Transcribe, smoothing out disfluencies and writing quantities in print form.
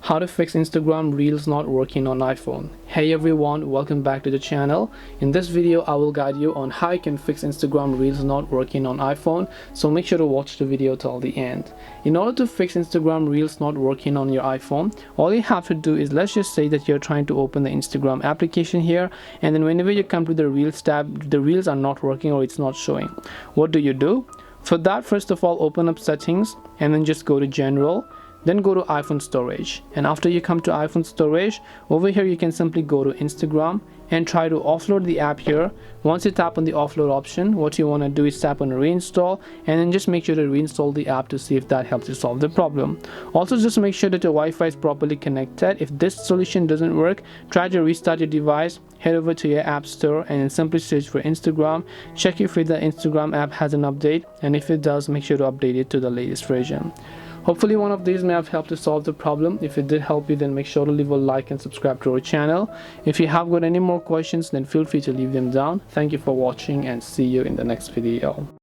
How to fix Instagram Reels not working on iPhone. Hey everyone, welcome back to the channel. In this video I will guide you on how you can fix Instagram Reels not working on iPhone, so make sure to watch the video till the end. In order to fix Instagram Reels not working on your iPhone, all you have to do is, let's just say that you're trying to open the Instagram application here, and then whenever you come to the Reels tab, the Reels are not working or it's not showing. What do? For that, first of all, open up settings and then just go to general. Then go to iPhone storage, and after you come to iPhone storage, over here you can simply go to Instagram and try to offload the app here. Once you tap on the offload option, what you want to do is tap on reinstall, and then just make sure to reinstall the app to see if that helps you solve the problem. Also, just make sure that your Wi-Fi is properly connected. If this solution doesn't work, try to restart your device, head over to your app store and then simply search for Instagram. Check if the Instagram app has an update, and if it does, make sure to update it to the latest version. Hopefully one of these may have helped to solve the problem. If it did help you, then make sure to leave a like and subscribe to our channel. If you have got any more questions, then feel free to leave them down. Thank you for watching and see you in the next video.